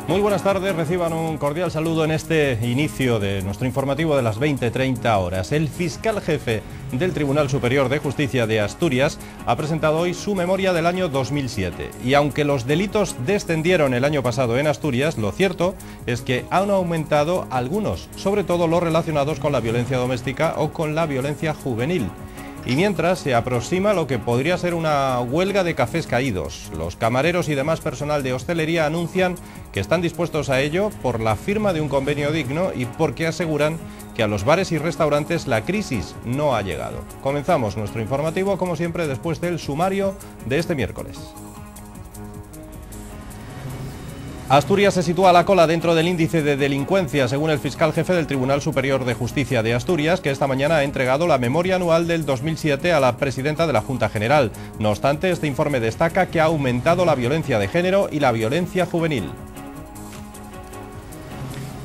Muy buenas tardes, reciban un cordial saludo en este inicio de nuestro informativo de las 20:30 horas. El fiscal jefe del Tribunal Superior de Justicia de Asturias ha presentado hoy su memoria del año 2007. Y aunque los delitos descendieron el año pasado en Asturias, lo cierto es que han aumentado algunos, sobre todo los relacionados con la violencia doméstica o con la violencia juvenil. Y mientras se aproxima lo que podría ser una huelga de cafés caídos, los camareros y demás personal de hostelería anuncian que están dispuestos a ello por la firma de un convenio digno y porque aseguran que a los bares y restaurantes la crisis no ha llegado. Comenzamos nuestro informativo, como siempre, después del sumario de este miércoles. Asturias se sitúa a la cola dentro del índice de delincuencia, según el fiscal jefe del Tribunal Superior de Justicia de Asturias, que esta mañana ha entregado la memoria anual del 2007 a la presidenta de la Junta General. No obstante, este informe destaca que ha aumentado la violencia de género y la violencia juvenil.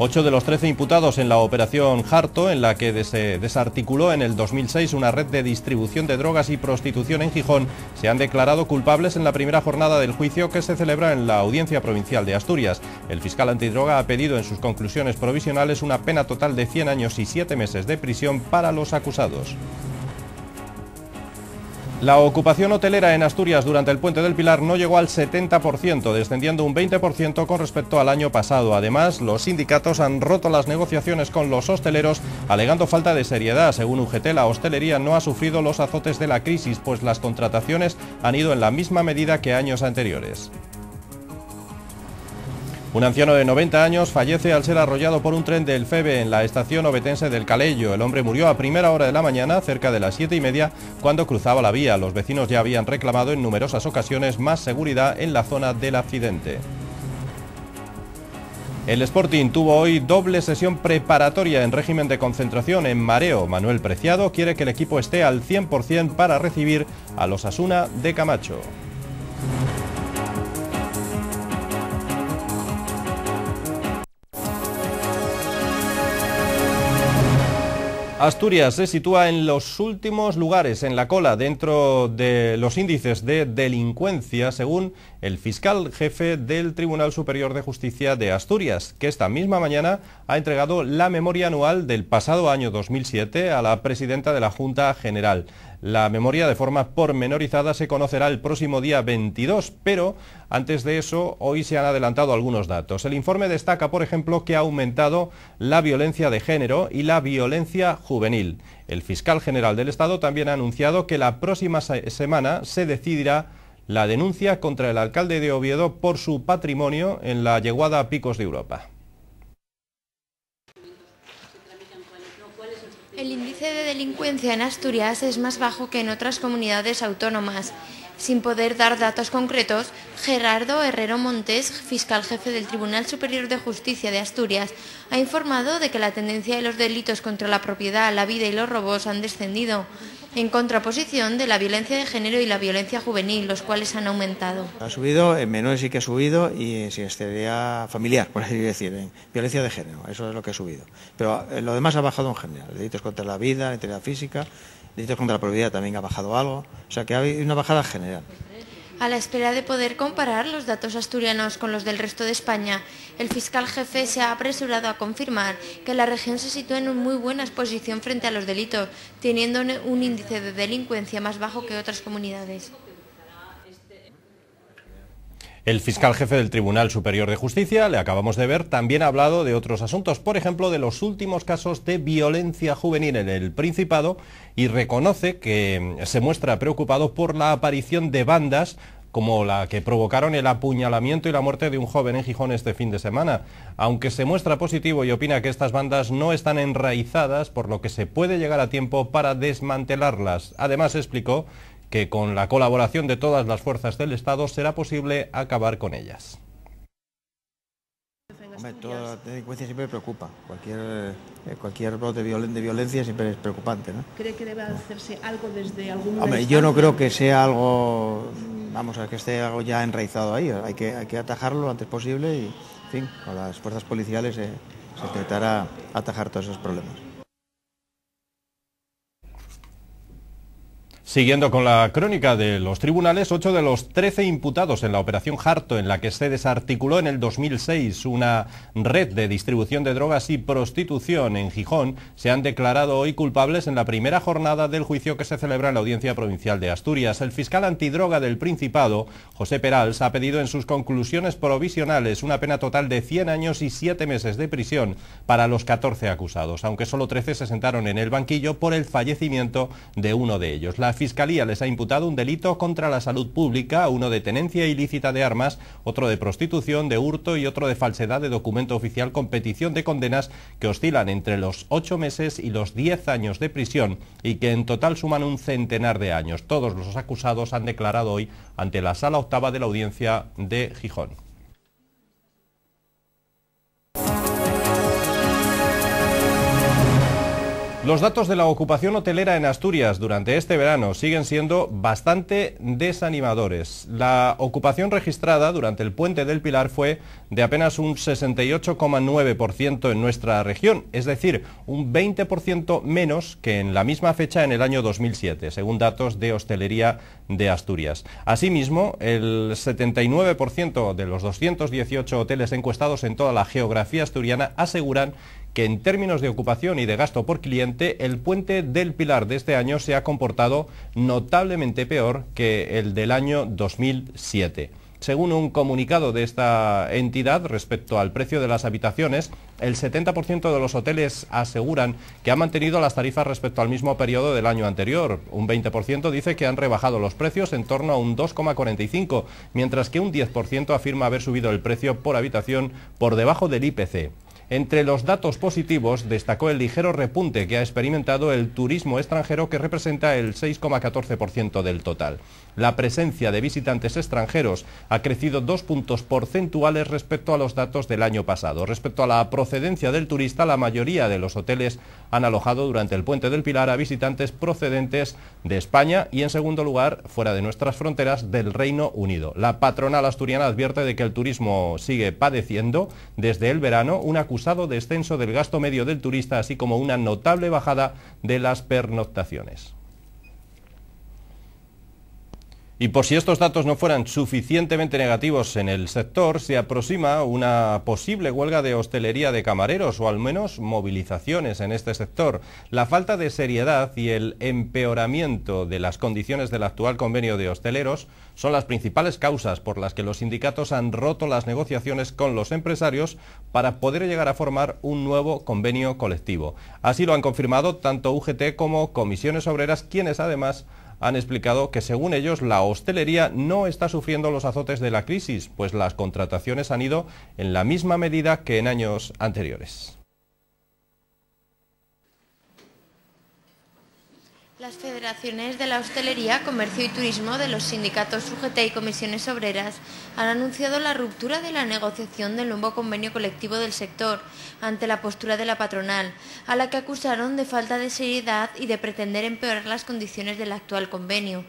8 de los 13 imputados en la operación Jarto, en la que se desarticuló en el 2006 una red de distribución de drogas y prostitución en Gijón, se han declarado culpables en la primera jornada del juicio que se celebra en la Audiencia Provincial de Asturias. El fiscal antidroga ha pedido en sus conclusiones provisionales una pena total de 100 años y 7 meses de prisión para los acusados. La ocupación hotelera en Asturias durante el Puente del Pilar no llegó al 70%, descendiendo un 20% con respecto al año pasado. Además, los sindicatos han roto las negociaciones con los hosteleros, alegando falta de seriedad. Según UGT, la hostelería no ha sufrido los azotes de la crisis, pues las contrataciones han ido en la misma medida que años anteriores. Un anciano de 90 años fallece al ser arrollado por un tren del FEVE en la estación ovetense del Calello. El hombre murió a primera hora de la mañana, cerca de las 7:30, cuando cruzaba la vía. Los vecinos ya habían reclamado en numerosas ocasiones más seguridad en la zona del accidente. El Sporting tuvo hoy doble sesión preparatoria en régimen de concentración en Mareo. Manuel Preciado quiere que el equipo esté al 100% para recibir a los Osasuna de Camacho. Asturias se sitúa en los últimos lugares en la cola dentro de los índices de delincuencia, según el fiscal jefe del Tribunal Superior de Justicia de Asturias, que esta misma mañana ha entregado la memoria anual del pasado año 2007 a la presidenta de la Junta General. La memoria de forma pormenorizada se conocerá el próximo día 22, pero antes de eso hoy se han adelantado algunos datos. El informe destaca, por ejemplo, que ha aumentado la violencia de género y la violencia juvenil. El fiscal general del Estado también ha anunciado que la próxima semana se decidirá la denuncia contra el alcalde de Oviedo por su patrimonio en la yeguada a Picos de Europa. El índice de delincuencia en Asturias es más bajo que en otras comunidades autónomas. Sin poder dar datos concretos, Gerardo Herrero Montes, fiscal jefe del Tribunal Superior de Justicia de Asturias, ha informado de que la tendencia de los delitos contra la propiedad, la vida y los robos han descendido, en contraposición de la violencia de género y la violencia juvenil, los cuales han aumentado. Ha subido, en menores sí que ha subido y en sinestería familiar, por así decir, en violencia de género, eso es lo que ha subido. Pero lo demás ha bajado en general, delitos contra la vida, la integridad física, delitos contra la propiedad también ha bajado algo, o sea que ha habido una bajada general. A la espera de poder comparar los datos asturianos con los del resto de España, el fiscal jefe se ha apresurado a confirmar que la región se sitúa en una muy buena posición frente a los delitos, teniendo un índice de delincuencia más bajo que otras comunidades. El fiscal jefe del Tribunal Superior de Justicia, le acabamos de ver, también ha hablado de otros asuntos, por ejemplo, de los últimos casos de violencia juvenil en el Principado, y reconoce que se muestra preocupado por la aparición de bandas como la que provocaron el apuñalamiento y la muerte de un joven en Gijón este fin de semana. Aunque se muestra positivo y opina que estas bandas no están enraizadas, por lo que se puede llegar a tiempo para desmantelarlas. Además, explicó que con la colaboración de todas las fuerzas del Estado será posible acabar con ellas. Hombre, toda la delincuencia siempre preocupa, cualquier brote de violencia siempre es preocupante, ¿no? ¿Cree que debe hacerse algo desde algún Hombre, yo no creo que sea algo, vamos, a que esté algo ya enraizado ahí, hay que atajarlo lo antes posible y, en fin, con las fuerzas policiales se intentará atajar todos esos problemas. Siguiendo con la crónica de los tribunales, 8 de los 13 imputados en la operación Jarto, en la que se desarticuló en el 2006 una red de distribución de drogas y prostitución en Gijón, se han declarado hoy culpables en la primera jornada del juicio que se celebra en la Audiencia Provincial de Asturias. El fiscal antidroga del Principado, José Perals, ha pedido en sus conclusiones provisionales una pena total de 100 años y 7 meses de prisión para los 14 acusados, aunque solo 13 se sentaron en el banquillo por el fallecimiento de uno de ellos. La Fiscalía les ha imputado un delito contra la salud pública, uno de tenencia ilícita de armas, otro de prostitución, de hurto y otro de falsedad de documento oficial, con petición de condenas que oscilan entre los 8 meses y los 10 años de prisión y que en total suman un centenar de años. Todos los acusados han declarado hoy ante la Sala Octava de la Audiencia de Gijón. Los datos de la ocupación hotelera en Asturias durante este verano siguen siendo bastante desanimadores. La ocupación registrada durante el Puente del Pilar fue de apenas un 68,9% en nuestra región, es decir, un 20% menos que en la misma fecha en el año 2007, según datos de Hostelería de Asturias. Asimismo, el 79% de los 218 hoteles encuestados en toda la geografía asturiana aseguran que en términos de ocupación y de gasto por cliente, el Puente del Pilar de este año se ha comportado notablemente peor que el del año 2007. Según un comunicado de esta entidad respecto al precio de las habitaciones, el 70% de los hoteles aseguran que han mantenido las tarifas respecto al mismo periodo del año anterior. Un 20% dice que han rebajado los precios en torno a un 2,45, mientras que un 10% afirma haber subido el precio por habitación por debajo del IPC. Entre los datos positivos destacó el ligero repunte que ha experimentado el turismo extranjero, que representa el 6,14% del total. La presencia de visitantes extranjeros ha crecido 2 puntos porcentuales respecto a los datos del año pasado. Respecto a la procedencia del turista, la mayoría de los hoteles han alojado durante el Puente del Pilar a visitantes procedentes de España y, en segundo lugar, fuera de nuestras fronteras, del Reino Unido. La patronal asturiana advierte de que el turismo sigue padeciendo desde el verano un acusado descenso del gasto medio del turista, así como una notable bajada de las pernoctaciones. Y por si estos datos no fueran suficientemente negativos en el sector, se aproxima una posible huelga de hostelería de camareros, o al menos movilizaciones en este sector. La falta de seriedad y el empeoramiento de las condiciones del actual convenio de hosteleros son las principales causas por las que los sindicatos han roto las negociaciones con los empresarios para poder llegar a formar un nuevo convenio colectivo. Así lo han confirmado tanto UGT como Comisiones Obreras, quienes además han explicado que, según ellos, la hostelería no está sufriendo los azotes de la crisis, pues las contrataciones han ido en la misma medida que en años anteriores. Las federaciones de la hostelería, comercio y turismo de los sindicatos UGT y Comisiones Obreras han anunciado la ruptura de la negociación del nuevo convenio colectivo del sector ante la postura de la patronal, a la que acusaron de falta de seriedad y de pretender empeorar las condiciones del actual convenio.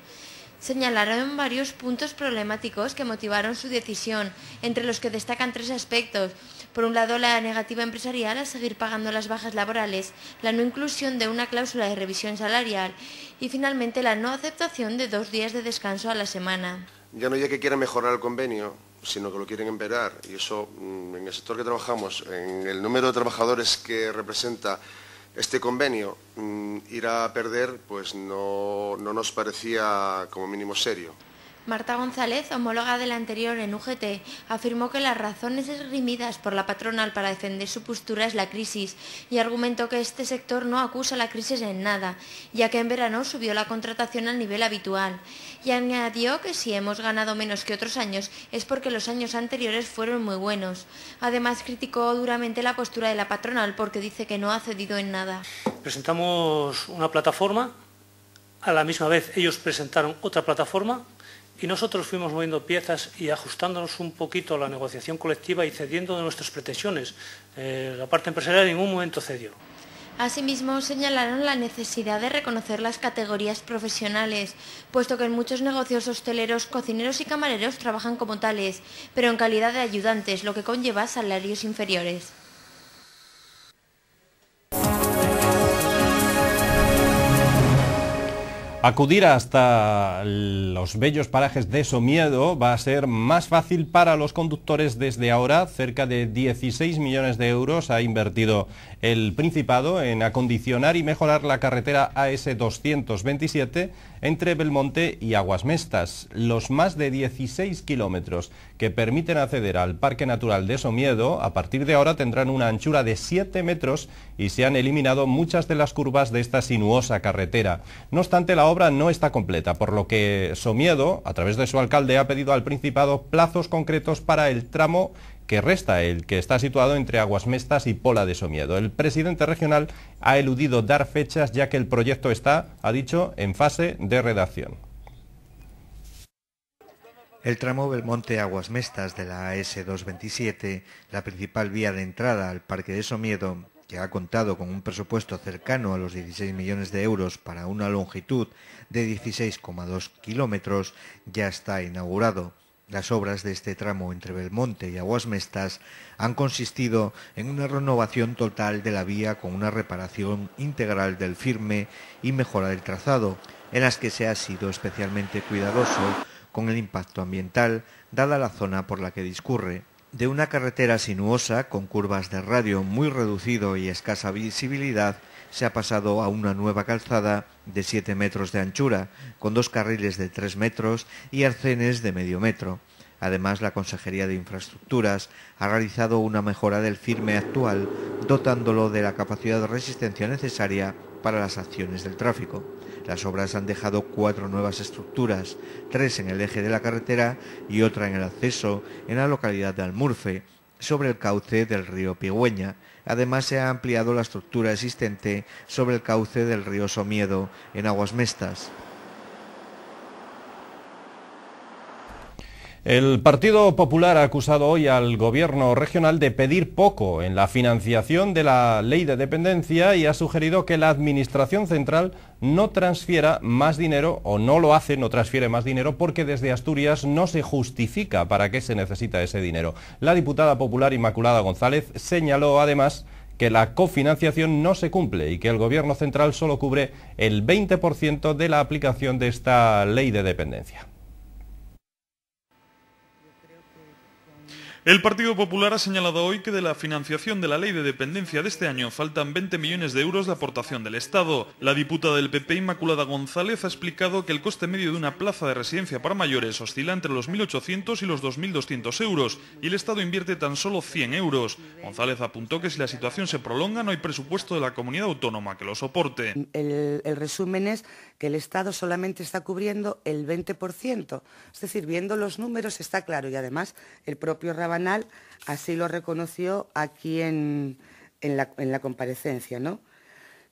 Señalaron varios puntos problemáticos que motivaron su decisión, entre los que destacan 3 aspectos. Por un lado, la negativa empresarial a seguir pagando las bajas laborales, la no inclusión de una cláusula de revisión salarial y, finalmente, la no aceptación de 2 días de descanso a la semana. Ya no es que quieran mejorar el convenio, sino que lo quieren empeorar, y eso, en el sector que trabajamos, en el número de trabajadores que representa este convenio, ir a perder, pues no nos parecía como mínimo serio. Marta González, homóloga de la anterior en UGT, afirmó que las razones esgrimidas por la patronal para defender su postura es la crisis y argumentó que este sector no acusa la crisis en nada, ya que en verano subió la contratación al nivel habitual. Y añadió que si hemos ganado menos que otros años es porque los años anteriores fueron muy buenos. Además, criticó duramente la postura de la patronal porque dice que no ha cedido en nada. Presentamos una plataforma, a la misma vez ellos presentaron otra plataforma, y nosotros fuimos moviendo piezas y ajustándonos un poquito a la negociación colectiva y cediendo de nuestras pretensiones. La parte empresarial en ningún momento cedió. Asimismo, señalaron la necesidad de reconocer las categorías profesionales, puesto que en muchos negocios hosteleros, cocineros y camareros trabajan como tales, pero en calidad de ayudantes, lo que conlleva salarios inferiores. Acudir hasta los bellos parajes de Somiedo va a ser más fácil para los conductores desde ahora. Cerca de 16 millones de euros ha invertido el Principado en acondicionar y mejorar la carretera AS 227 entre Belmonte y Aguasmestas. Los más de 16 kilómetros que permiten acceder al Parque Natural de Somiedo a partir de ahora tendrán una anchura de 7 metros y se han eliminado muchas de las curvas de esta sinuosa carretera. No obstante, la obra no está completa, por lo que Somiedo, a través de su alcalde, ha pedido al Principado plazos concretos para el tramo que resta, el que está situado entre Aguasmestas y Pola de Somiedo. El presidente regional ha eludido dar fechas, ya que el proyecto está, ha dicho, en fase de redacción. El tramo Belmonte-Aguasmestas de la AS 227, la principal vía de entrada al Parque de Somiedo, que ha contado con un presupuesto cercano a los 16 millones de euros para una longitud de 16,2 kilómetros, ya está inaugurado. Las obras de este tramo entre Belmonte y Aguasmestas han consistido en una renovación total de la vía con una reparación integral del firme y mejora del trazado, en las que se ha sido especialmente cuidadoso con el impacto ambiental, dada la zona por la que discurre. De una carretera sinuosa con curvas de radio muy reducido y escasa visibilidad, se ha pasado a una nueva calzada de 7 metros de anchura, con 2 carriles de 3 metros y arcenes de medio metro. Además, la Consejería de Infraestructuras ha realizado una mejora del firme actual, dotándolo de la capacidad de resistencia necesaria para las acciones del tráfico. Las obras han dejado 4 nuevas estructuras, 3 en el eje de la carretera y otra en el acceso en la localidad de Almurfe, sobre el cauce del río Pigüeña. Además, se ha ampliado la estructura existente sobre el cauce del río Somiedo en Aguasmestas. El Partido Popular ha acusado hoy al Gobierno regional de pedir poco en la financiación de la Ley de Dependencia y ha sugerido que la Administración central no transfiera más dinero, o no lo hace, no transfiere más dinero, porque desde Asturias no se justifica para qué se necesita ese dinero. La diputada popular Inmaculada González señaló además que la cofinanciación no se cumple y que el Gobierno central solo cubre el 20% de la aplicación de esta Ley de Dependencia. El Partido Popular ha señalado hoy que de la financiación de la Ley de Dependencia de este año faltan 20 millones de euros de aportación del Estado. La diputada del PP, Inmaculada González, ha explicado que el coste medio de una plaza de residencia para mayores oscila entre los 1.800 y los 2.200 euros y el Estado invierte tan solo 100 euros. González apuntó que si la situación se prolonga no hay presupuesto de la comunidad autónoma que lo soporte. El resumen es que el Estado solamente está cubriendo el 20%. Es decir, viendo los números está claro y además el propio Rabanal así lo reconoció aquí en la comparecencia, ¿no?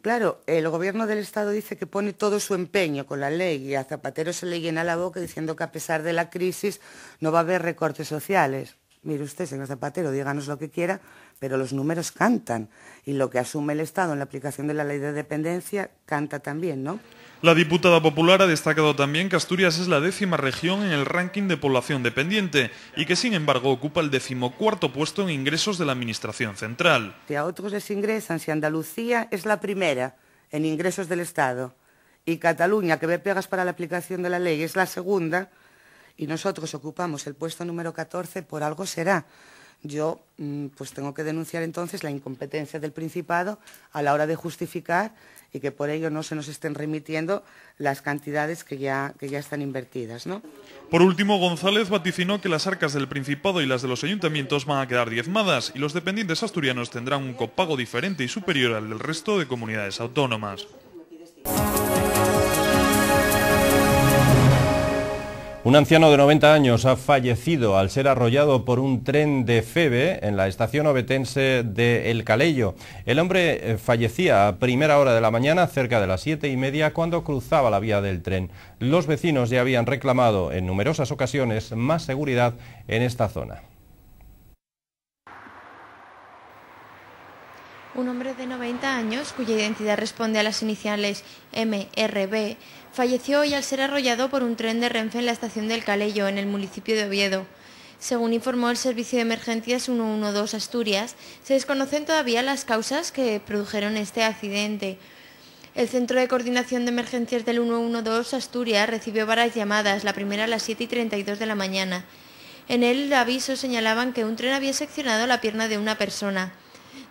Claro, el Gobierno del Estado dice que pone todo su empeño con la ley y a Zapatero se le llena la boca diciendo que a pesar de la crisis no va a haber recortes sociales. Mire usted, señor Zapatero, díganos lo que quiera, pero los números cantan y lo que asume el Estado en la aplicación de la Ley de Dependencia canta también, ¿no? La diputada popular ha destacado también que Asturias es la 10ª región en el ranking de población dependiente y que, sin embargo, ocupa el 14º puesto en ingresos de la Administración central. Si a otros les ingresan, si Andalucía es la primera en ingresos del Estado y Cataluña, que ve pegas para la aplicación de la ley, es la segunda y nosotros ocupamos el puesto número 14, por algo será. Yo pues tengo que denunciar entonces la incompetencia del Principado a la hora de justificar y que por ello no se nos estén remitiendo las cantidades que ya están invertidas, ¿no? Por último, González vaticinó que las arcas del Principado y las de los ayuntamientos van a quedar diezmadas y los dependientes asturianos tendrán un copago diferente y superior al del resto de comunidades autónomas. Un anciano de 90 años ha fallecido al ser arrollado por un tren de Feve en la estación ovetense de El Calello. El hombre fallecía a primera hora de la mañana, cerca de las 7:30, cuando cruzaba la vía del tren. Los vecinos ya habían reclamado en numerosas ocasiones más seguridad en esta zona. Un hombre de 90 años, cuya identidad responde a las iniciales MRB, falleció hoy al ser arrollado por un tren de Renfe en la estación del Calello, en el municipio de Oviedo. Según informó el Servicio de Emergencias 112 Asturias, se desconocen todavía las causas que produjeron este accidente. El Centro de Coordinación de Emergencias del 112 Asturias recibió varias llamadas, la primera a las 7:32 de la mañana. En el aviso señalaban que un tren había seccionado la pierna de una persona.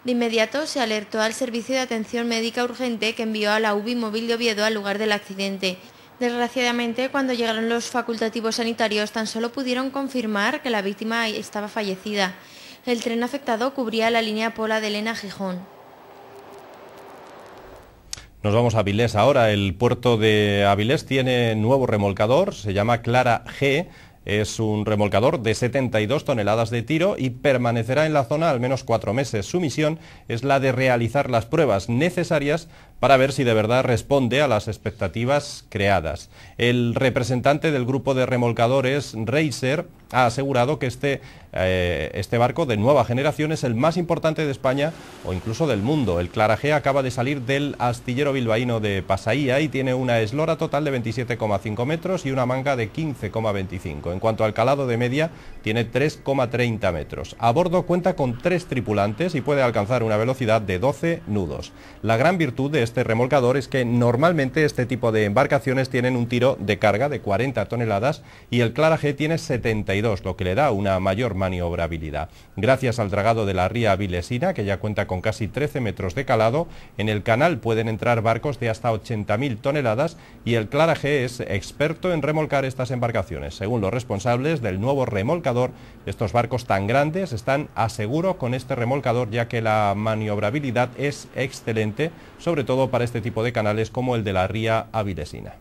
De inmediato se alertó al Servicio de Atención Médica Urgente, que envió a la UBI móvil de Oviedo al lugar del accidente. Desgraciadamente, cuando llegaron los facultativos sanitarios, tan solo pudieron confirmar que la víctima estaba fallecida. El tren afectado cubría la línea Pola de Lena a Gijón. Nos vamos a Avilés ahora. El puerto de Avilés tiene nuevo remolcador, se llama Clara G. Es un remolcador de 72 toneladas de tiro y permanecerá en la zona al menos 4 meses. Su misión es la de realizar las pruebas necesarias para ver si de verdad responde a las expectativas creadas. El representante del grupo de remolcadores, Reiser, ha asegurado que este barco de nueva generación es el más importante de España o incluso del mundo. El Clara G acaba de salir del astillero bilbaíno de Pasaía y tiene una eslora total de 27,5 metros y una manga de 15,25. En cuanto al calado de media, tiene 3,30 metros. A bordo cuenta con 3 tripulantes y puede alcanzar una velocidad de 12 nudos. La gran virtud de este remolcador es que normalmente este tipo de embarcaciones tienen un tiro de carga de 40 toneladas y el Clara G tiene 72, lo que le da una mayor maniobrabilidad. Gracias al dragado de la ría avilesina, que ya cuenta con casi 13 metros de calado, en el canal pueden entrar barcos de hasta 80.000 toneladas y el Clara G es experto en remolcar estas embarcaciones. Según los responsables del nuevo remolcador, estos barcos tan grandes están a seguro con este remolcador, ya que la maniobrabilidad es excelente, sobre todo para este tipo de canales como el de la ría avilesina.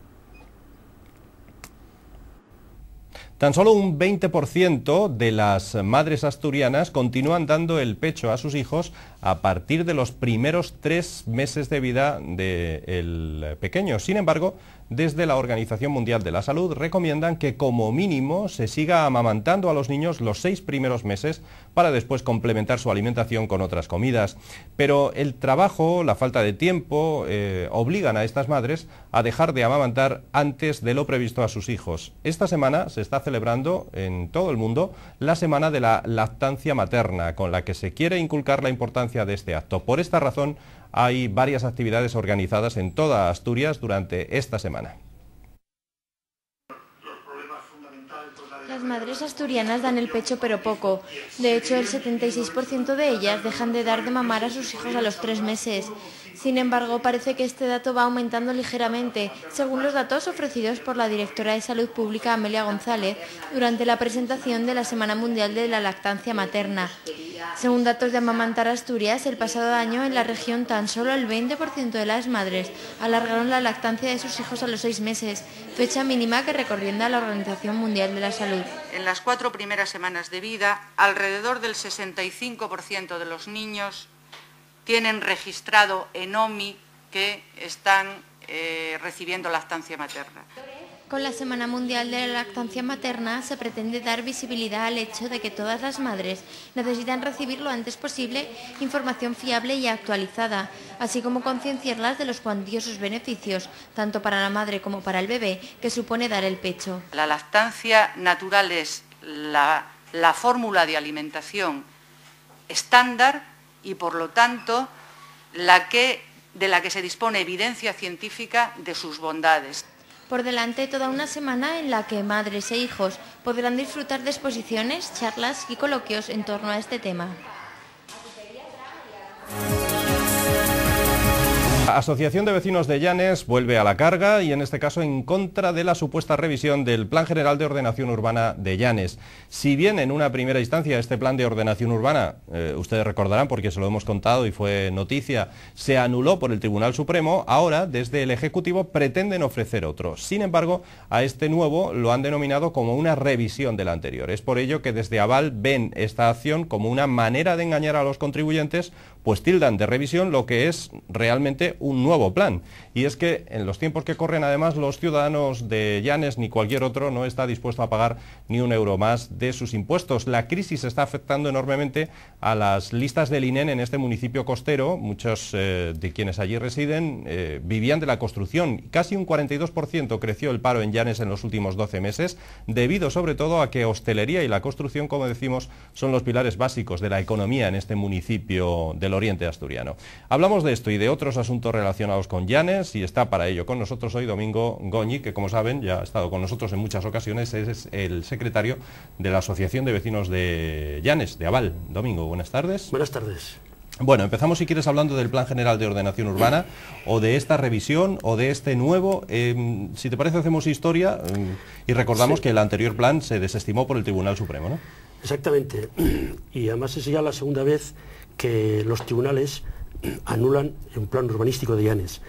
Tan solo un 20% de las madres asturianas continúan dando el pecho a sus hijos a partir de los primeros 3 meses de vida del pequeño. Sin embargo, desde la Organización Mundial de la Salud recomiendan que como mínimo se siga amamantando a los niños los 6 primeros meses para después complementar su alimentación con otras comidas. Pero el trabajo, la falta de tiempo, obligan a estas madres a dejar de amamantar antes de lo previsto a sus hijos. Esta semana se está celebrando en todo el mundo la Semana de la Lactancia Materna, con la que se quiere inculcar la importancia de este acto. Por esta razón, hay varias actividades organizadas en toda Asturias durante esta semana. Las madres asturianas dan el pecho pero poco. De hecho, el 76% de ellas dejan de dar de mamar a sus hijos a los 3 meses. Sin embargo, parece que este dato va aumentando ligeramente, según los datos ofrecidos por la directora de Salud Pública, Amelia González, durante la presentación de la Semana Mundial de la Lactancia Materna. Según datos de Amamantar Asturias, el pasado año en la región tan solo el 20% de las madres alargaron la lactancia de sus hijos a los 6 meses, fecha mínima que recomienda la Organización Mundial de la Salud. En las 4 primeras semanas de vida, alrededor del 65% de los niños tienen registrado en OMI que están recibiendo lactancia materna. Con la Semana Mundial de la Lactancia Materna se pretende dar visibilidad al hecho de que todas las madres necesitan recibir lo antes posible información fiable y actualizada, así como concienciarlas de los cuantiosos beneficios, tanto para la madre como para el bebé, que supone dar el pecho. La lactancia natural es la fórmula de alimentación estándar y, por lo tanto, de la que se dispone evidencia científica de sus bondades. Por delante toda una semana en la que madres e hijos podrán disfrutar de exposiciones, charlas y coloquios en torno a este tema. La Asociación de Vecinos de Llanes vuelve a la carga y en este caso en contra de la supuesta revisión del Plan General de Ordenación Urbana de Llanes. Si bien en una primera instancia este plan de ordenación urbana, ustedes recordarán porque se lo hemos contado y fue noticia, se anuló por el Tribunal Supremo, ahora desde el Ejecutivo pretenden ofrecer otro. Sin embargo, a este nuevo lo han denominado como una revisión del anterior. Es por ello que desde Aval ven esta acción como una manera de engañar a los contribuyentes, pues tildan de revisión lo que es realmente un nuevo plan. Y es que en los tiempos que corren, además, los ciudadanos de Llanes ni cualquier otro no está dispuesto a pagar ni un euro más de sus impuestos. La crisis está afectando enormemente a las listas del INEN en este municipio costero. Muchos de quienes allí residen vivían de la construcción. Casi un 42% creció el paro en Llanes en los últimos 12 meses, debido sobre todo a que hostelería y la construcción, como decimos, son los pilares básicos de la economía en este municipio del oriente asturiano. Hablamos de esto y de otros asuntos relacionados con Llanes y está para ello con nosotros hoy Domingo Goñi, que como saben ya ha estado con nosotros en muchas ocasiones, es el secretario de la Asociación de Vecinos de Llanes, de Aval. Domingo, buenas tardes. Buenas tardes. Bueno, empezamos si quieres hablando del Plan General de Ordenación Urbana o de esta revisión o de este nuevo. Si te parece hacemos historia y recordamos que el anterior plan se desestimó por el Tribunal Supremo, ¿no? Exactamente, y además es ya la segunda vez que los tribunales anulan un plan urbanístico de Llanes.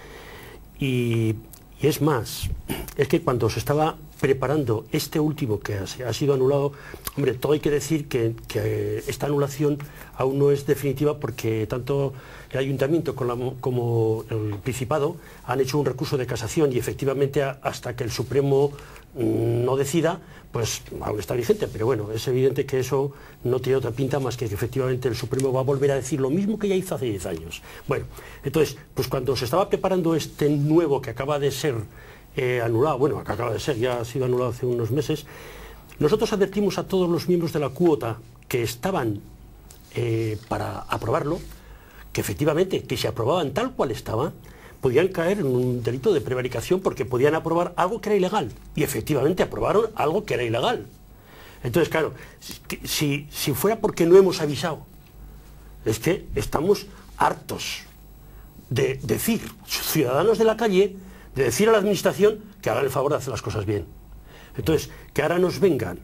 Y es más, es que cuando se estaba preparando este último que ha sido anulado, hombre, todo hay que decir que esta anulación aún no es definitiva porque tanto el Ayuntamiento como el Principado han hecho un recurso de casación y efectivamente hasta que el Supremo no decida, pues aún está vigente, pero bueno, es evidente que eso no tiene otra pinta más que efectivamente el Supremo va a volver a decir lo mismo que ya hizo hace 10 años. Bueno, entonces, pues cuando se estaba preparando este nuevo que acaba de ser anulado, bueno, que acaba de ser, ya ha sido anulado hace unos meses, nosotros advertimos a todos los miembros de la cuota que estaban para aprobarlo, que efectivamente, que si aprobaban tal cual estaba, podían caer en un delito de prevaricación porque podían aprobar algo que era ilegal. Y efectivamente aprobaron algo que era ilegal. Entonces, claro, si fuera porque no hemos avisado, es que estamos hartos de decir, ciudadanos de la calle, de decir a la administración que hagan el favor de hacer las cosas bien. Entonces, que ahora nos vengan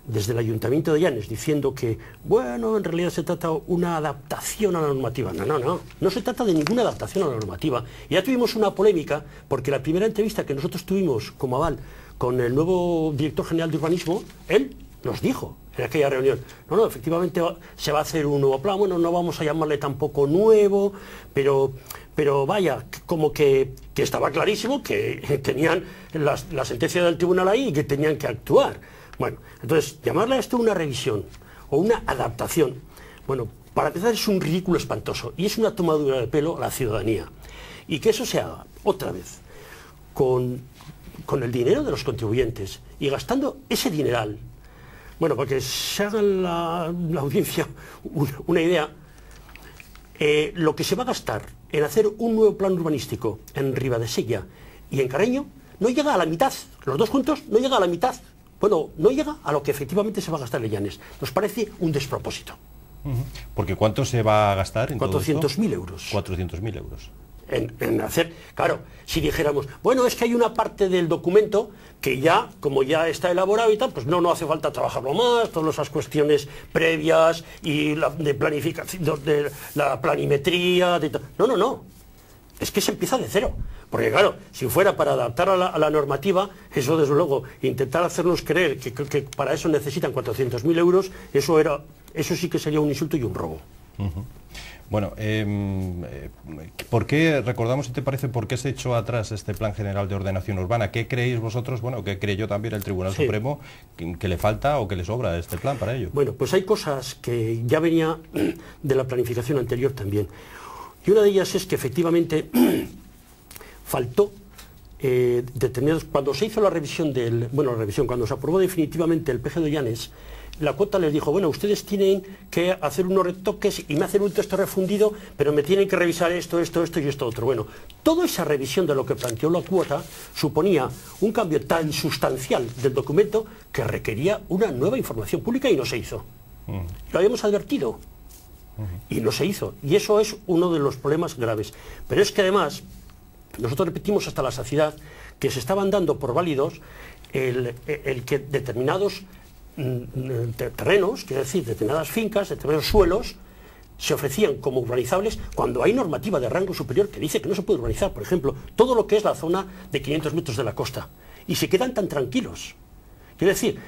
desde el Ayuntamiento de Llanes diciendo que, bueno, en realidad se trata de una adaptación a la normativa. No se trata de ninguna adaptación a la normativa. Ya tuvimos una polémica porque la primera entrevista que nosotros tuvimos como Aval con el nuevo director general de urbanismo, él nos dijo en aquella reunión, no, efectivamente se va a hacer un nuevo plan, bueno, no vamos a llamarle tampoco nuevo, pero vaya, como que estaba clarísimo que tenían la sentencia del tribunal ahí y que tenían que actuar. Bueno, entonces, llamarle a esto una revisión o una adaptación, bueno, para empezar es un ridículo espantoso y es una tomadura de pelo a la ciudadanía. Y que eso se haga, otra vez, con el dinero de los contribuyentes y gastando ese dineral. Bueno, para que se haga la audiencia una idea, lo que se va a gastar en hacer un nuevo plan urbanístico en Ribadesella y en Carreño no llega a la mitad, los dos juntos no llega a la mitad. Bueno, no llega a lo que efectivamente se va a gastar en Llanes. Nos parece un despropósito. Porque ¿cuánto se va a gastar en 400.000 euros. 400.000 euros. En hacer, claro, si dijéramos, bueno, es que hay una parte del documento que ya, como ya está elaborado y tal, pues no hace falta trabajarlo más, todas esas cuestiones previas y de planificación, de la planimetría, no. Es que se empieza de cero. Porque claro, si fuera para adaptar a la normativa, eso desde luego, intentar hacernos creer que para eso necesitan 400.000 euros, eso sí que sería un insulto y un robo. Bueno, ¿por qué, recordamos si te parece, por qué se echó atrás este Plan General de Ordenación Urbana? ¿Qué creéis vosotros, bueno, qué creyó también el Tribunal Supremo, que le falta o que le sobra a este plan para ello? Bueno, pues hay cosas que ya venía de la planificación anterior también. Y una de ellas es que efectivamente faltó determinados. Cuando se hizo la revisión cuando se aprobó definitivamente el PG de Llanes, la cuota les dijo, bueno, ustedes tienen que hacer unos retoques y me hacen un texto refundido, pero me tienen que revisar esto y esto otro. Bueno, toda esa revisión de lo que planteó la cuota suponía un cambio tan sustancial del documento que requería una nueva información pública y no se hizo. Lo habíamos advertido. Y no se hizo. Y eso es uno de los problemas graves. Pero es que además, nosotros repetimos hasta la saciedad que se estaban dando por válidos el que determinados terrenos, quiero decir, determinadas fincas, determinados suelos, se ofrecían como urbanizables cuando hay normativa de rango superior que dice que no se puede urbanizar. Por ejemplo, todo lo que es la zona de 500 metros de la costa. Y se quedan tan tranquilos. Quiero decir,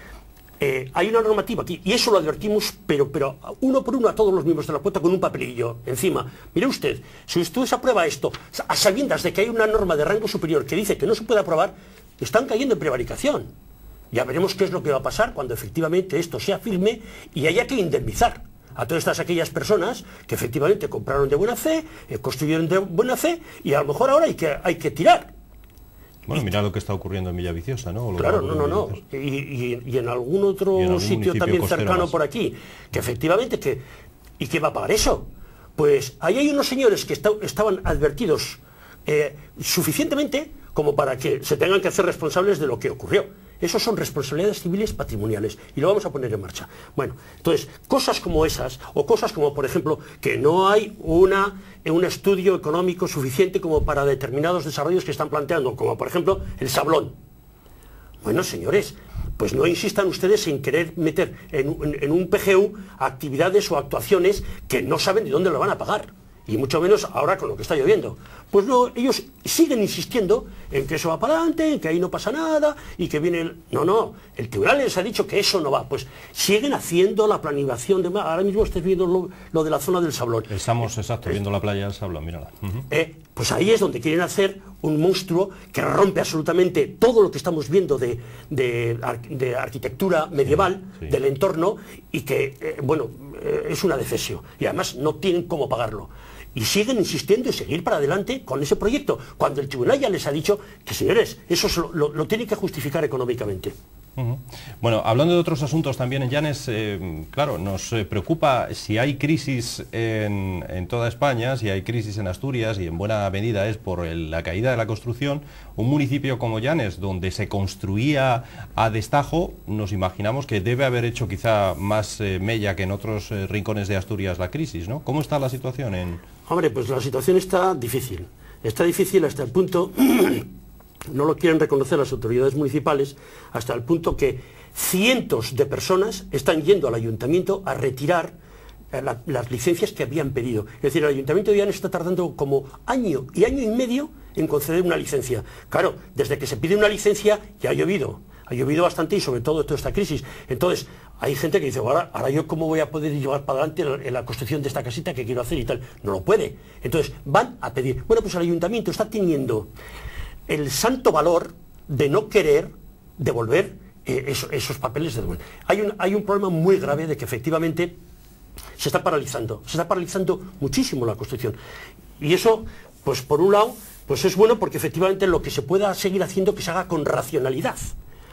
hay una normativa aquí, y eso lo advertimos, pero uno por uno a todos los miembros de la cuota con un papelillo encima. Mire usted, si usted se aprueba esto, a sabiendas de que hay una norma de rango superior que dice que no se puede aprobar, están cayendo en prevaricación. Ya veremos qué es lo que va a pasar cuando efectivamente esto sea firme y haya que indemnizar a todas aquellas personas que efectivamente compraron de buena fe, construyeron de buena fe, y a lo mejor ahora hay que tirar. Bueno, mira lo que está ocurriendo en Villaviciosa, ¿no? Claro, no. Y en algún otro sitio también cercano por aquí, que efectivamente ¿y qué va a pagar eso? Pues ahí hay unos señores que estaban advertidos suficientemente como para que se tengan que hacer responsables de lo que ocurrió. Esos son responsabilidades civiles patrimoniales y lo vamos a poner en marcha. Bueno, entonces, cosas como esas, o cosas como, por ejemplo, que no hay un estudio económico suficiente como para determinados desarrollos que están planteando, como por ejemplo el Sablón. Bueno, señores, pues no insistan ustedes en querer meter en un PGU actividades o actuaciones que no saben de dónde lo van a pagar. Y mucho menos ahora con lo que está lloviendo. Pues no, ellos siguen insistiendo en que eso va para adelante, en que ahí no pasa nada, y que viene el... No, el tribunal les ha dicho que eso no va. Pues siguen haciendo la planificación de... Ahora mismo estáis viendo lo de la zona del Sablón. Estamos, exacto, viendo la playa del Sablón, mírala. Pues ahí es donde quieren hacer un monstruo que rompe absolutamente todo lo que estamos viendo de arquitectura medieval, del entorno, y que, es una defesio. Y además no tienen cómo pagarlo. Y siguen insistiendo en seguir para adelante con ese proyecto, cuando el tribunal ya les ha dicho que, señores, eso lo tienen que justificar económicamente. Bueno, hablando de otros asuntos también en Llanes, claro, nos preocupa si hay crisis en toda España, si hay crisis en Asturias, y en buena medida es por la caída de la construcción. Un municipio como Llanes, donde se construía a destajo, nos imaginamos que debe haber hecho quizá más mella que en otros rincones de Asturias la crisis, ¿no? ¿Cómo está la situación en...? Hombre, pues la situación está difícil hasta el punto... No lo quieren reconocer las autoridades municipales, hasta el punto que cientos de personas están yendo al ayuntamiento a retirar las licencias que habían pedido. Es decir, el ayuntamiento de Llanes está tardando como año y medio en conceder una licencia. Claro, desde que se pide una licencia ya ha llovido bastante, y sobre todo toda esta crisis. Entonces, hay gente que dice, ahora yo cómo voy a poder llevar para adelante la construcción de esta casita que quiero hacer y tal. No lo puede. Entonces, van a pedir. Bueno, pues el ayuntamiento está teniendo el santo valor de no querer devolver esos papeles. Hay un problema muy grave de que efectivamente se está paralizando muchísimo la construcción. Y eso, pues por un lado, pues es bueno porque efectivamente lo que se pueda seguir haciendo que se haga con racionalidad.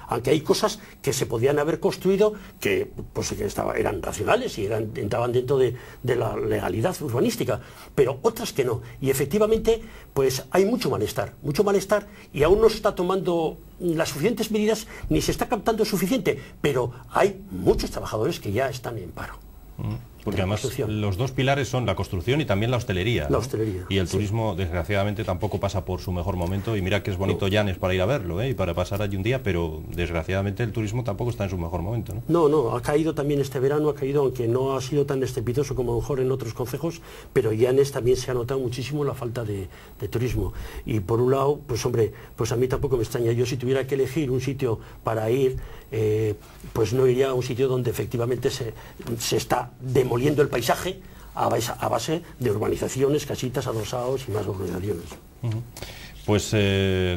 Aunque hay cosas que se podían haber construido que eran racionales y entraban dentro de la legalidad urbanística, pero otras que no. Y efectivamente, pues hay mucho malestar, y aún no se está tomando las suficientes medidas, ni se está captando suficiente, pero hay muchos trabajadores que ya están en paro. Porque además los dos pilares son la construcción y también la hostelería. La hostelería. Y el turismo, desgraciadamente, tampoco pasa por su mejor momento. Y mira que es bonito Llanes para ir a verlo, y para pasar allí un día, pero desgraciadamente el turismo tampoco está en su mejor momento, ¿no? No, ha caído también este verano, aunque no ha sido tan estrepitoso como a lo mejor en otros concejos, pero Llanes también se ha notado muchísimo la falta de turismo. Y por un lado, pues hombre, pues a mí tampoco me extraña. Yo si tuviera que elegir un sitio para ir, pues no iría a un sitio donde efectivamente se está demoliendo el paisaje a base de urbanizaciones, casitas, adosados y más urbanizaciones. Pues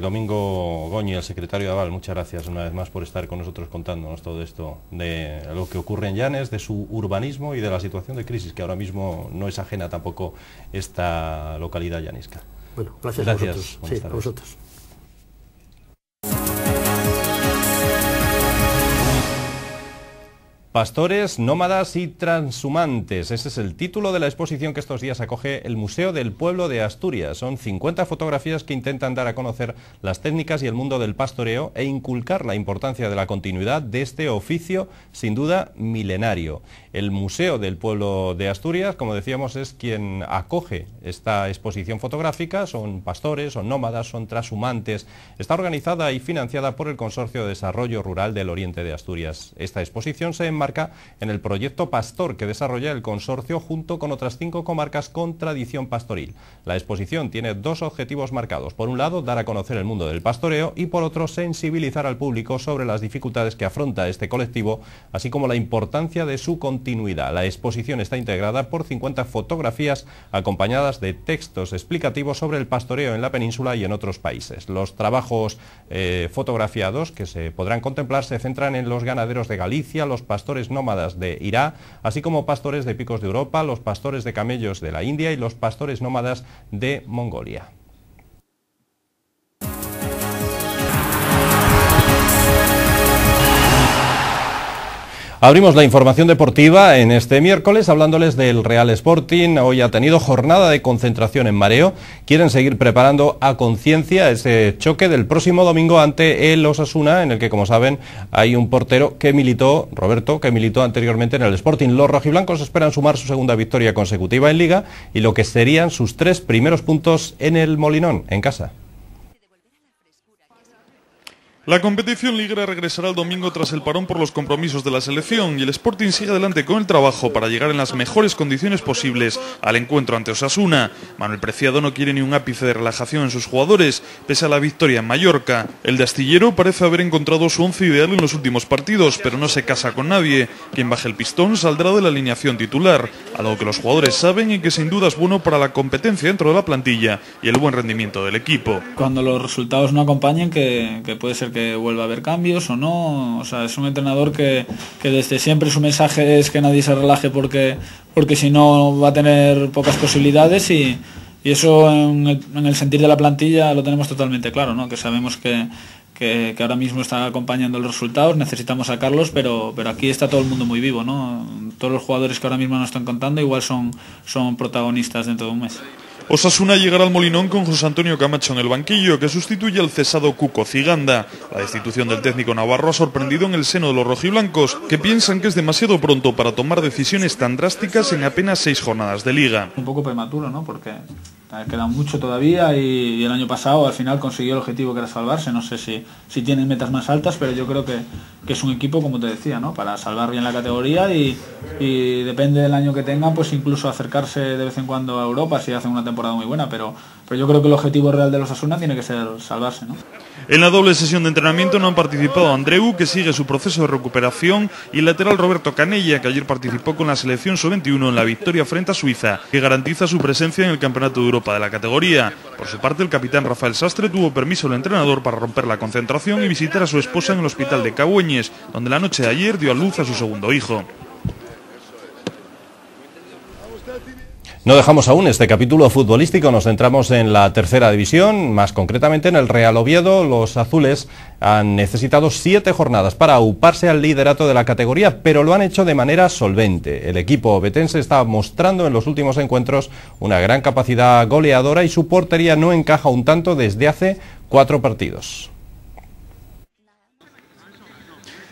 Domingo Goñi, el secretario de Aval, muchas gracias una vez más por estar con nosotros contándonos todo esto de lo que ocurre en Llanes, de su urbanismo y de la situación de crisis que ahora mismo no es ajena tampoco esta localidad llanesca. Bueno, gracias a vosotros. Sí, a vosotros. Pastores, nómadas y transhumantes. Ese es el título de la exposición que estos días acoge el Museo del Pueblo de Asturias. Son 50 fotografías que intentan dar a conocer las técnicas y el mundo del pastoreo e inculcar la importancia de la continuidad de este oficio, sin duda milenario. El Museo del Pueblo de Asturias, como decíamos, es quien acoge esta exposición fotográfica. Son pastores, son nómadas, son transhumantes. Está organizada y financiada por el Consorcio de Desarrollo Rural del Oriente de Asturias. Esta exposición se enmarca en el proyecto Pastor que desarrolla el consorcio junto con otras 5 comarcas con tradición pastoril. La exposición tiene 2 objetivos marcados. Por un lado, dar a conocer el mundo del pastoreo y por otro, sensibilizar al público sobre las dificultades que afronta este colectivo, así como la importancia de su continuidad. La exposición está integrada por 50 fotografías acompañadas de textos explicativos sobre el pastoreo en la península y en otros países. Los trabajos fotografiados que se podrán contemplar se centran en los ganaderos de Galicia, los pastores nómadas de Irak, así como pastores de picos de Europa, los pastores de camellos de la India y los pastores nómadas de Mongolia. Abrimos la información deportiva en este miércoles hablándoles del Real Sporting. Hoy ha tenido jornada de concentración en Mareo. Quieren seguir preparando a conciencia ese choque del próximo domingo ante el Osasuna, en el que, como saben, hay un portero que militó, Roberto, que militó anteriormente en el Sporting. Los rojiblancos esperan sumar su segunda victoria consecutiva en Liga y lo que serían sus 3 primeros puntos en el Molinón, en casa. La competición liguera regresará el domingo tras el parón por los compromisos de la selección y el Sporting sigue adelante con el trabajo para llegar en las mejores condiciones posibles al encuentro ante Osasuna. Manuel Preciado no quiere ni un ápice de relajación en sus jugadores, pese a la victoria en Mallorca. El de Astillero parece haber encontrado su once ideal en los últimos partidos, pero no se casa con nadie. Quien baje el pistón saldrá de la alineación titular, algo que los jugadores saben y que sin duda es bueno para la competencia dentro de la plantilla y el buen rendimiento del equipo. Cuando los resultados no acompañen, que puede ser que vuelva a haber cambios o no, o sea, es un entrenador que desde siempre su mensaje es que nadie se relaje porque si no va a tener pocas posibilidades y eso en el sentir de la plantilla lo tenemos totalmente claro, ¿no? Que sabemos que ahora mismo está acompañando los resultados, necesitamos sacarlos, pero aquí está todo el mundo muy vivo, ¿no? Todos los jugadores que ahora mismo nos están contando igual son protagonistas dentro de un mes. Osasuna llegará al Molinón con José Antonio Camacho en el banquillo, que sustituye al cesado Cuco Ciganda. La destitución del técnico navarro ha sorprendido en el seno de los rojiblancos, que piensan que es demasiado pronto para tomar decisiones tan drásticas en apenas 6 jornadas de liga. Un poco prematuro, ¿no? Porque queda mucho todavía y el año pasado al final consiguió el objetivo que era salvarse. No sé si tienen metas más altas, pero yo creo que es un equipo, como te decía, ¿no? Para salvar bien la categoría y depende del año que tengan, pues incluso acercarse de vez en cuando a Europa si hacen una temporada muy buena, pero yo creo que el objetivo real de los Osasuna tiene que ser salvarse, ¿no? En la doble sesión de entrenamiento no han participado Andreu, que sigue su proceso de recuperación, y el lateral Roberto Canella, que ayer participó con la selección sub-21 en la victoria frente a Suiza, que garantiza su presencia en el Campeonato de Europa de la categoría. Por su parte, el capitán Rafael Sastre tuvo permiso del entrenador para romper la concentración y visitar a su esposa en el hospital de Cabueñes, donde la noche de ayer dio a luz a su segundo hijo. No dejamos aún este capítulo futbolístico, nos centramos en la tercera división, más concretamente en el Real Oviedo. Los azules han necesitado 7 jornadas para auparse al liderato de la categoría, pero lo han hecho de manera solvente. El equipo ovetense está mostrando en los últimos encuentros una gran capacidad goleadora y su portería no encaja un tanto desde hace 4 partidos.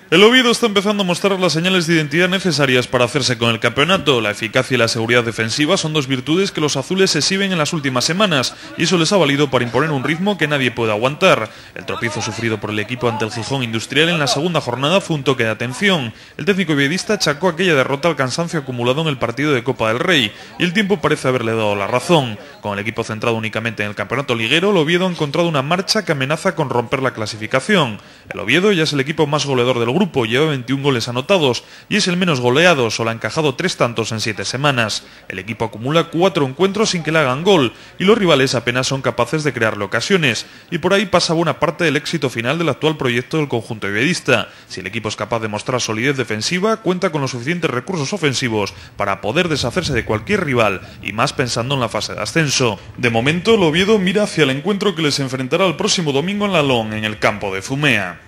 El Oviedo está empezando a mostrar las señales de identidad necesarias para hacerse con el campeonato. La eficacia y la seguridad defensiva son 2 virtudes que los azules exhiben en las últimas semanas y eso les ha valido para imponer un ritmo que nadie puede aguantar. El tropiezo sufrido por el equipo ante el Gijón Industrial en la segunda jornada fue un toque de atención. El técnico oviedista achacó aquella derrota al cansancio acumulado en el partido de Copa del Rey y el tiempo parece haberle dado la razón. Con el equipo centrado únicamente en el campeonato liguero, el Oviedo ha encontrado una marcha que amenaza con romper la clasificación. El Oviedo ya es el equipo más goleador del grupo, lleva 21 goles anotados y es el menos goleado, solo ha encajado 3 tantos en 7 semanas. El equipo acumula 4 encuentros sin que le hagan gol y los rivales apenas son capaces de crearle ocasiones, y por ahí pasa buena parte del éxito final del actual proyecto del conjunto oviedista. Si el equipo es capaz de mostrar solidez defensiva, cuenta con los suficientes recursos ofensivos para poder deshacerse de cualquier rival, y más pensando en la fase de ascenso. De momento, el Oviedo mira hacia el encuentro que les enfrentará el próximo domingo en Lalón, en el campo de Zumea.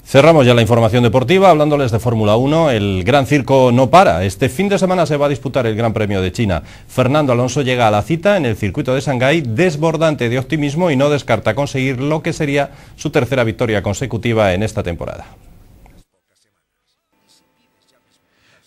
Cerramos ya la información deportiva hablándoles de Fórmula 1. El Gran Circo no para. Este fin de semana se va a disputar el Gran Premio de China. Fernando Alonso llega a la cita en el circuito de Shanghái desbordante de optimismo y no descarta conseguir lo que sería su tercera victoria consecutiva en esta temporada.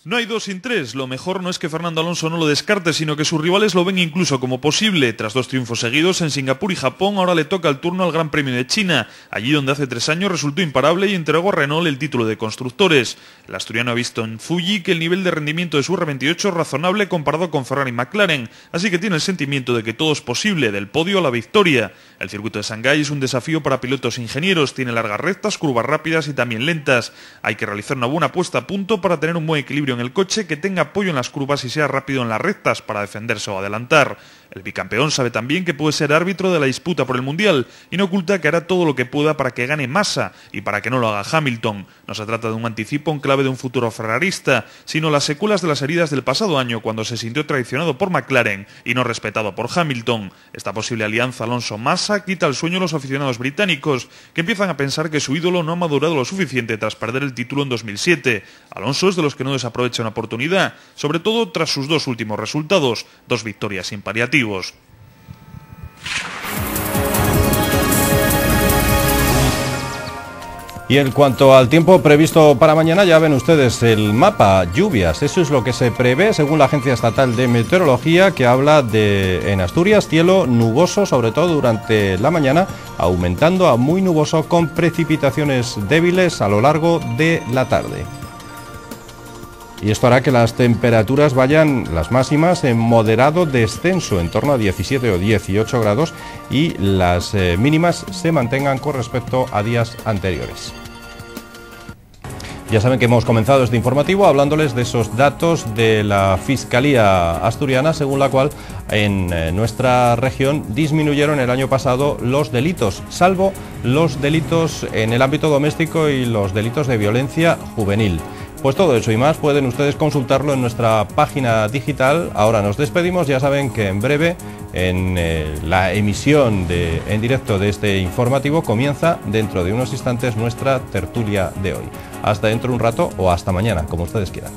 No hay 2 sin 3, lo mejor no es que Fernando Alonso no lo descarte, sino que sus rivales lo ven incluso como posible. Tras 2 triunfos seguidos en Singapur y Japón, ahora le toca el turno al Gran Premio de China, allí donde hace 3 años resultó imparable y entregó a Renault el título de constructores. El asturiano ha visto en Fuji que el nivel de rendimiento de su R28 es razonable comparado con Ferrari y McLaren, así que tiene el sentimiento de que todo es posible, del podio a la victoria. El circuito de Shanghái es un desafío para pilotos e ingenieros, tiene largas rectas, curvas rápidas y también lentas. Hay que realizar una buena puesta a punto para tener un buen equilibrio equilibrio en el coche, que tenga apoyo en las curvas y sea rápido en las rectas para defenderse o adelantar. El bicampeón sabe también que puede ser árbitro de la disputa por el Mundial y no oculta que hará todo lo que pueda para que gane Massa y para que no lo haga Hamilton. No se trata de un anticipo en clave de un futuro ferrarista, sino las secuelas de las heridas del pasado año, cuando se sintió traicionado por McLaren y no respetado por Hamilton. Esta posible alianza Alonso-Massa quita el sueño a los aficionados británicos, que empiezan a pensar que su ídolo no ha madurado lo suficiente tras perder el título en 2007. Alonso es de los que no desaprovecha una oportunidad, sobre todo tras sus dos últimos resultados, 2 victorias sin paliativos. Y en cuanto al tiempo previsto para mañana, ya ven ustedes el mapa, lluvias. Eso es lo que se prevé según la Agencia Estatal de Meteorología, que habla de, en Asturias, cielo nuboso, sobre todo durante la mañana, aumentando a muy nuboso con precipitaciones débiles a lo largo de la tarde. Y esto hará que las temperaturas vayan, las máximas, en moderado descenso, en torno a 17 o 18 grados, y las mínimas se mantengan con respecto a días anteriores. Ya saben que hemos comenzado este informativo hablándoles de esos datos de la Fiscalía asturiana, según la cual en nuestra región disminuyeron el año pasado los delitos, salvo los delitos en el ámbito doméstico y los delitos de violencia juvenil. Pues todo eso y más pueden ustedes consultarlo en nuestra página digital. Ahora nos despedimos, ya saben que en breve, en la emisión en directo de este informativo, comienza dentro de unos instantes nuestra tertulia de hoy. Hasta dentro de un rato o hasta mañana, como ustedes quieran.